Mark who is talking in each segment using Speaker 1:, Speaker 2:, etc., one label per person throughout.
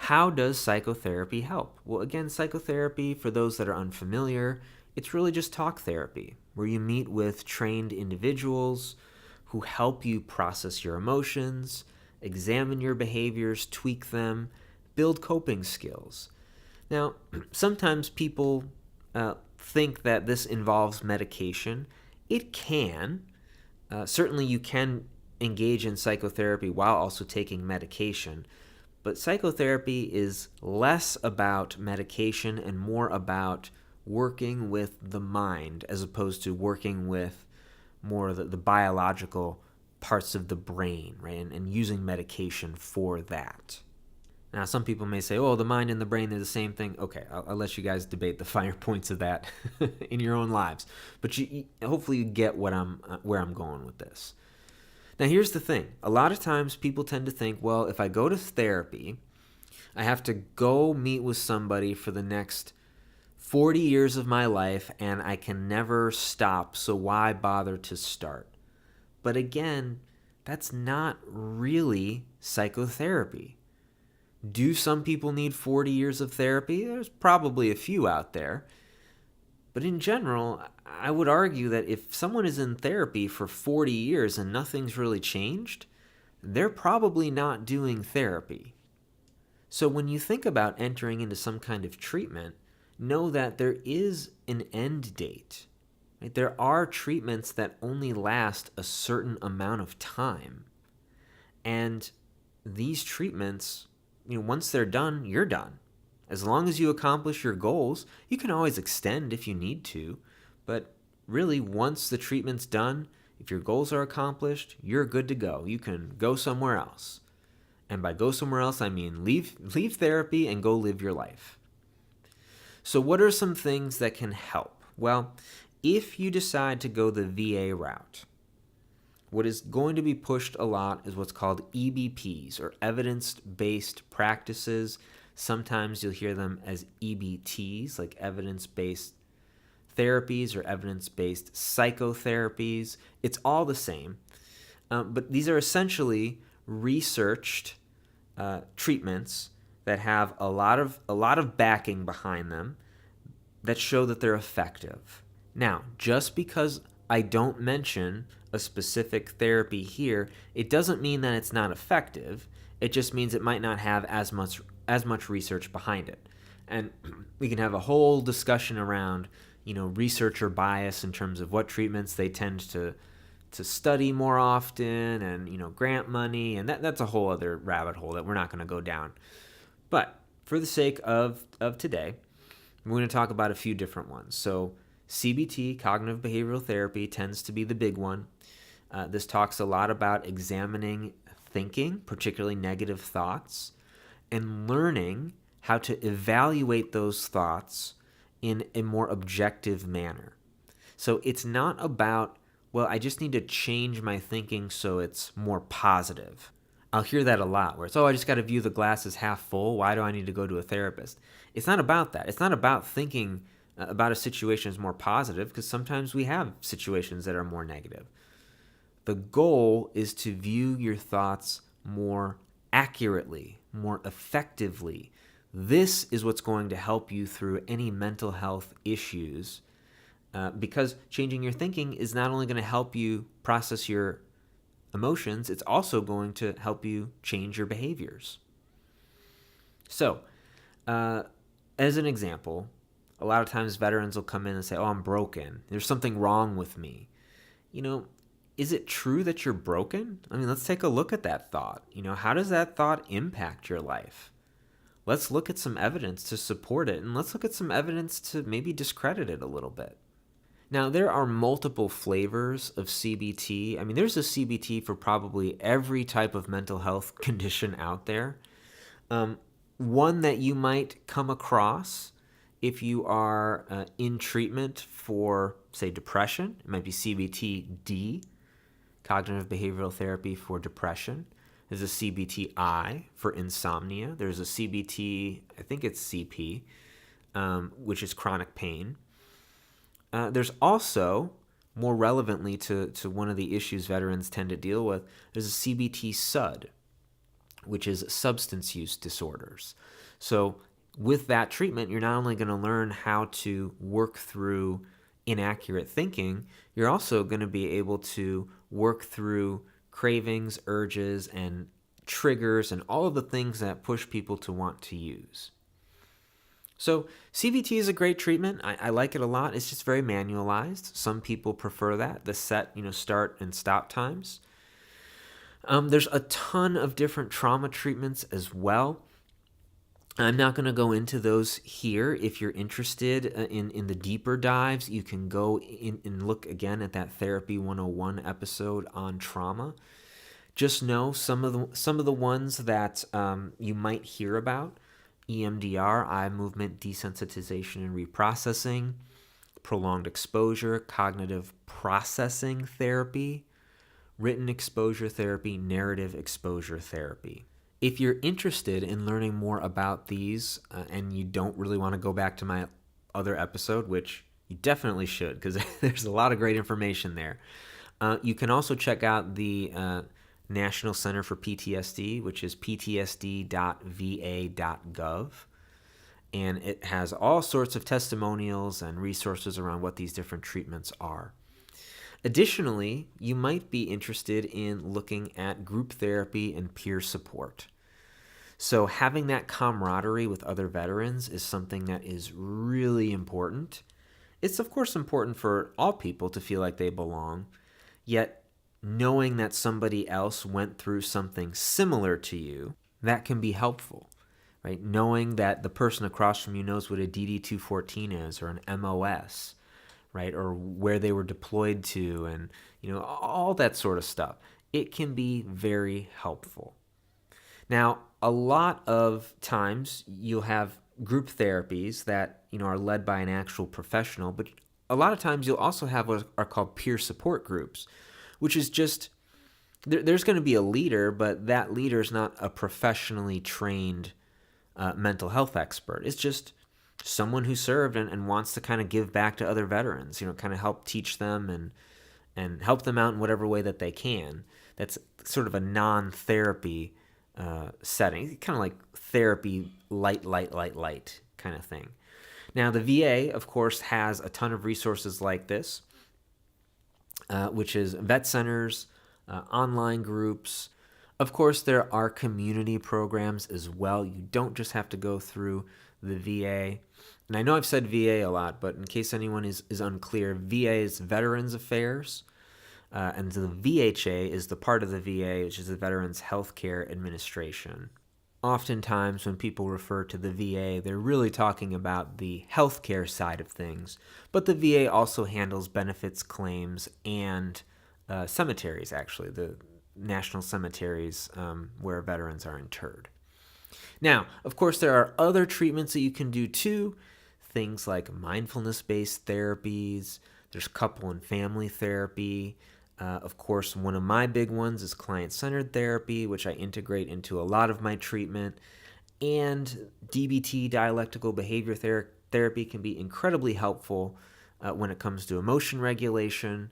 Speaker 1: how does psychotherapy help? Well, again, psychotherapy, for those that are unfamiliar, it's really just talk therapy, where you meet with trained individuals who help you process your emotions, examine your behaviors, tweak them, build coping skills. Now, sometimes people think that this involves medication. It can. Certainly, you can engage in psychotherapy while also taking medication. But psychotherapy is less about medication and more about working with the mind as opposed to working with more of the biological parts of the brain, right? And using medication for that. Now, some people may say, oh, the mind and the brain are the same thing. Okay, I'll let you guys debate the finer points of that in your own lives. But hopefully you get where I'm going with this. Now, here's the thing. A lot of times people tend to think, well, if I go to therapy, I have to go meet with somebody for the next 40 years of my life and I can never stop, so why bother to start? But again, that's not really psychotherapy. Do some people need 40 years of therapy? There's probably a few out there. But in general, I would argue that if someone is in therapy for 40 years and nothing's really changed, they're probably not doing therapy. So when you think about entering into some kind of treatment, know that there is an end date. Right? There are treatments that only last a certain amount of time. And these treatments, once they're done, you're done. As long as you accomplish your goals, you can always extend if you need to. But really, once the treatment's done, if your goals are accomplished, you're good to go. You can go somewhere else. And by go somewhere else, I mean leave therapy and go live your life. So what are some things that can help? Well, if you decide to go the VA route, what is going to be pushed a lot is what's called EBPs, or evidence-based practices. Sometimes you'll hear them as EBTs, like evidence-based therapies or evidence-based psychotherapies. It's all the same. But these are essentially researched treatments that have a lot of backing behind them that show that they're effective. Now, just because I don't mention a specific therapy here, it doesn't mean that it's not effective. It just means it might not have as much research behind it. And we can have a whole discussion around, researcher bias in terms of what treatments they tend to study more often, and grant money, and that's a whole other rabbit hole that we're not going to go down. But for the sake of today, we're going to talk about a few different ones. So CBT, cognitive behavioral therapy, tends to be the big one. This talks a lot about examining thinking, particularly negative thoughts, and learning how to evaluate those thoughts in a more objective manner. So it's not about, well, I just need to change my thinking so it's more positive. I'll hear that a lot, where it's, I just got to view the glass as half full. Why do I need to go to a therapist? It's not about that. It's not about thinking about a situation as more positive, because sometimes we have situations that are more negative. The goal is to view your thoughts more accurately, more effectively. This is what's going to help you through any mental health issues, because changing your thinking is not only going to help you process your emotions, it's also going to help you change your behaviors. So, as an example, a lot of times veterans will come in and say, I'm broken. There's something wrong with me. Is it true that you're broken? Let's take a look at that thought. How does that thought impact your life? Let's look at some evidence to support it, and let's look at some evidence to maybe discredit it a little bit. Now, there are multiple flavors of CBT. There's a CBT for probably every type of mental health condition out there. One that you might come across if you are in treatment for, say, depression, it might be CBT-D, cognitive behavioral therapy for depression. There's a CBT-I for insomnia. There's a CBT, I think it's CP, which is chronic pain. There's also, more relevantly to one of the issues veterans tend to deal with, there's a CBT-SUD, which is substance use disorders. So with that treatment, you're not only going to learn how to work through inaccurate thinking, you're also going to be able to work through cravings, urges, and triggers, and all of the things that push people to want to use. So CBT is a great treatment. I like it a lot. It's just very manualized. Some people prefer that, the set, start and stop times. There's a ton of different trauma treatments as well. I'm not going to go into those here. If you're interested in the deeper dives, you can go in and look again at that Therapy 101 episode on trauma. Just know some of the ones that you might hear about: EMDR, eye movement desensitization and reprocessing; prolonged exposure, cognitive processing therapy; written exposure therapy; narrative exposure therapy. If you're interested in learning more about these and you don't really want to go back to my other episode, which you definitely should because there's a lot of great information there, you can also check out the National Center for PTSD, which is ptsd.va.gov. And it has all sorts of testimonials and resources around what these different treatments are. Additionally, you might be interested in looking at group therapy and peer support. So having that camaraderie with other veterans is something that is really important. It's of course important for all people to feel like they belong, yet knowing that somebody else went through something similar to you, that can be helpful, right? Knowing that the person across from you knows what a DD-214 is or an MOS, right? Or where they were deployed to and, all that sort of stuff. It can be very helpful. Now, a lot of times you'll have group therapies that, are led by an actual professional, but a lot of times you'll also have what are called peer support groups, which is just, there's going to be a leader, but that leader is not a professionally trained mental health expert. It's just someone who served and wants to kind of give back to other veterans, kind of help teach them and help them out in whatever way that they can. That's sort of a non-therapy setting, kind of like therapy light kind of thing. Now, the VA, of course, has a ton of resources like this, which is vet centers, online groups. Of course, there are community programs as well. You don't just have to go through the VA. And I know I've said VA a lot, but in case anyone is unclear, VA is Veterans Affairs. And the VHA is the part of the VA, which is the Veterans Healthcare Administration. Oftentimes, when people refer to the VA, they're really talking about the healthcare side of things. But the VA also handles benefits claims and cemeteries, actually, the national cemeteries where veterans are interred. Now, of course, there are other treatments that you can do too, things like mindfulness-based therapies. There's couple and family therapy. Of course, one of my big ones is client-centered therapy, which I integrate into a lot of my treatment. And DBT, dialectical behavior therapy, can be incredibly helpful when it comes to emotion regulation,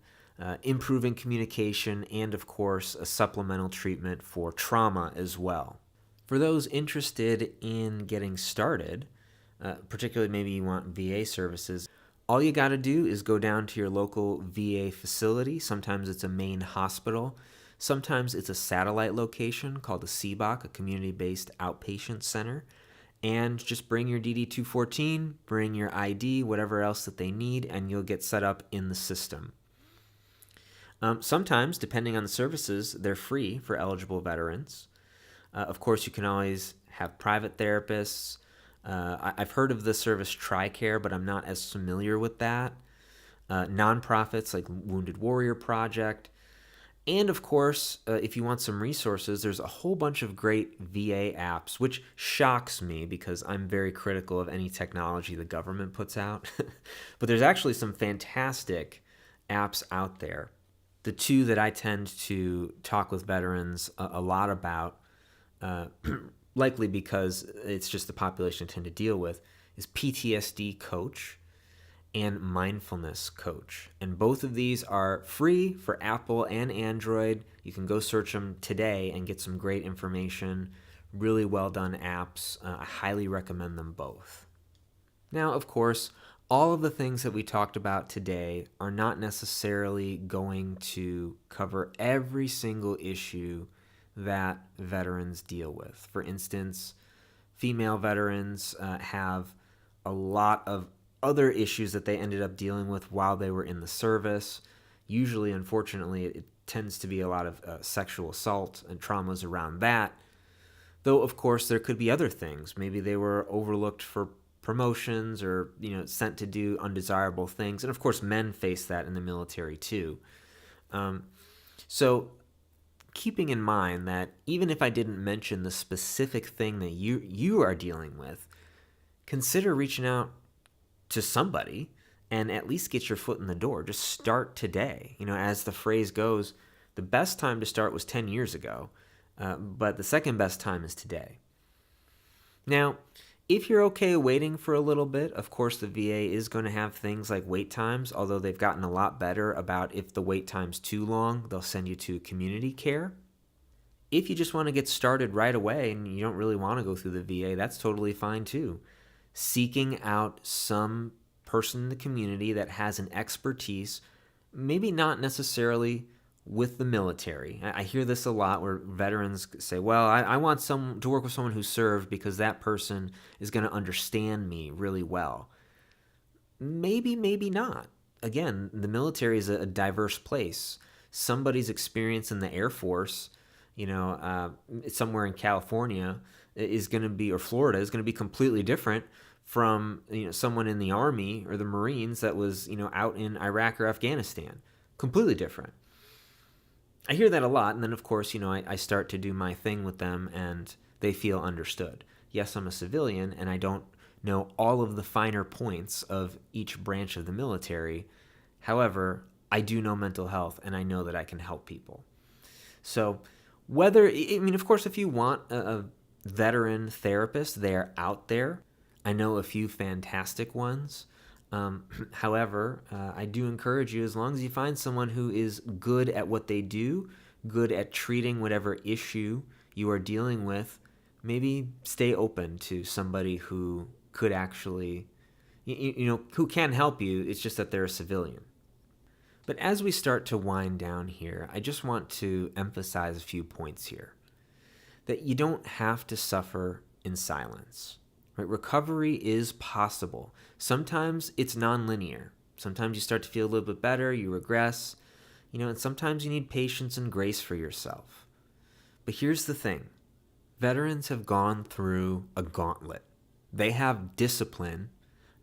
Speaker 1: improving communication, and of course, a supplemental treatment for trauma as well. For those interested in getting started, particularly maybe you want VA services, all you got to do is go down to your local VA facility. Sometimes it's a main hospital. Sometimes it's a satellite location called a CBOC, a community-based outpatient center. And just bring your DD-214, bring your ID, whatever else that they need, and you'll get set up in the system. Sometimes, depending on the services, they're free for eligible veterans. Of course, you can always have private therapists. I've heard of the service TRICARE, but I'm not as familiar with that. Nonprofits like Wounded Warrior Project. And of course, if you want some resources, there's a whole bunch of great VA apps, which shocks me because I'm very critical of any technology the government puts out. But there's actually some fantastic apps out there. The two that I tend to talk with veterans a lot about, likely because it's just the population I tend to deal with, is PTSD Coach and mindfulness coach. And both of these are free for Apple and Android. You can go search them today and get some great information. Really well done apps. I highly recommend them both. Now, of course, all of the things that we talked about today are not necessarily going to cover every single issue that veterans deal with. For instance, female veterans have a lot of other issues that they ended up dealing with while they were in the service. Usually, unfortunately, it tends to be a lot of sexual assault and traumas around that. Though, of course, there could be other things. Maybe they were overlooked for promotions or, sent to do undesirable things. And of course, men face that in the military too. So keeping in mind that even if I didn't mention the specific thing that you are dealing with, consider reaching out to somebody and at least get your foot in the door. Just start today. As the phrase goes, the best time to start was 10 years ago, but the second best time is today. Now, if you're okay waiting for a little bit, of course the VA is going to have things like wait times, although they've gotten a lot better about if the wait time's too long, they'll send you to community care. If you just want to get started right away and you don't really want to go through the VA, that's totally fine too. Seeking out some person in the community that has an expertise, maybe not necessarily with the military. I hear this a lot where veterans say, well, I want to work with someone who served because that person is going to understand me really well. Maybe, maybe not. Again, the military is a diverse place. Somebody's experience in the Air Force, somewhere in California is going to be, or Florida is going to be completely different from someone in the Army or the Marines that was out in Iraq or Afghanistan. Completely different. I hear that a lot, and then of course, I start to do my thing with them and they feel understood. Yes, I'm a civilian and I don't know all of the finer points of each branch of the military. However, I do know mental health and I know that I can help people. So of course, if you want a veteran therapist, they're out there. I know a few fantastic ones. However, I do encourage you, as long as you find someone who is good at what they do, good at treating whatever issue you are dealing with, maybe stay open to somebody who could actually, who can help you. It's just that they're a civilian. But as we start to wind down here, I just want to emphasize a few points here. That you don't have to suffer in silence. Right? Recovery is possible. Sometimes it's nonlinear. Sometimes you start to feel a little bit better, you regress, and sometimes you need patience and grace for yourself. But here's the thing. Veterans have gone through a gauntlet. They have discipline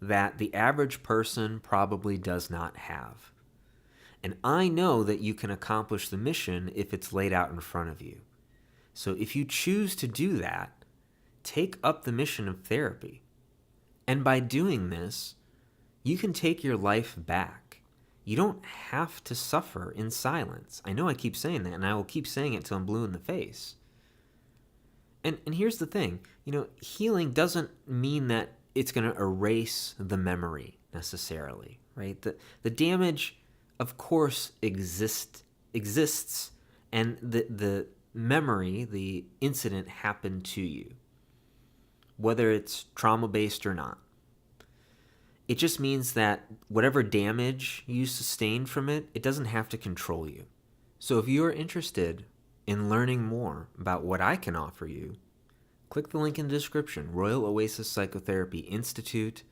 Speaker 1: that the average person probably does not have. And I know that you can accomplish the mission if it's laid out in front of you. So if you choose to do that, take up the mission of therapy. And by doing this, you can take your life back. You don't have to suffer in silence. I know I keep saying that, and I will keep saying it till I'm blue in the face. And here's the thing, healing doesn't mean that it's going to erase the memory necessarily, right? The damage, of course, exists, and the memory, the incident happened to you, whether it's trauma-based or not. It just means that whatever damage you sustained from it, it doesn't have to control you. So if you are interested in learning more about what I can offer you, click the link in the description, Royal Oasis Psychotherapy Institute.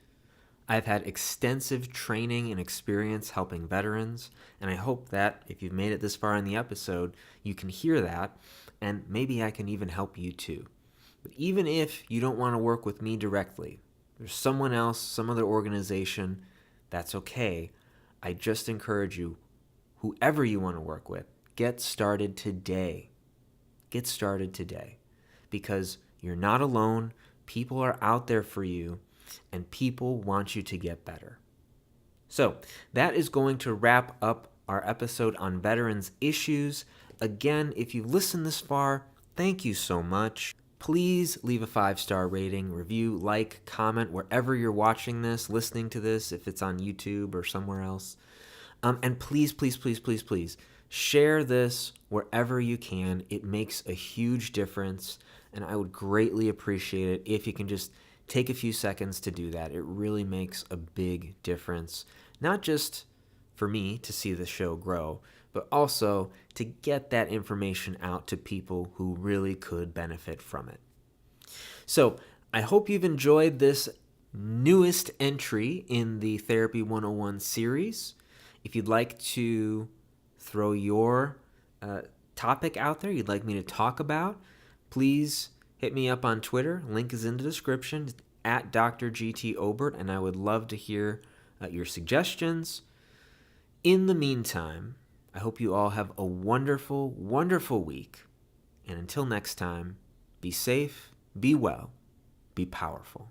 Speaker 1: I've had extensive training and experience helping veterans, and I hope that if you've made it this far in the episode, you can hear that, and maybe I can even help you too. But even if you don't want to work with me directly, there's someone else, some other organization, that's okay. I just encourage you, whoever you want to work with, get started today. Get started today. Because you're not alone, people are out there for you, and people want you to get better. So that is going to wrap up our episode on veterans issues. Again, if you've listened this far, thank you so much. please leave a 5-star rating, review, like, comment wherever you're watching this, listening to this, if it's on YouTube or somewhere else. And please, please, please, please, please share this wherever you can. It makes a huge difference, and I would greatly appreciate it if you can just take a few seconds to do that. It really makes a big difference, not just for me to see the show grow, but also to get that information out to people who really could benefit from it. So I hope you've enjoyed this newest entry in the Therapy 101 series. If you'd like to throw your topic out there you'd like me to talk about, please hit me up on Twitter. Link is in the description, at Dr. GT Obert, and I would love to hear your suggestions. In the meantime, I hope you all have a wonderful, wonderful week. And until next time, be safe, be well, be powerful.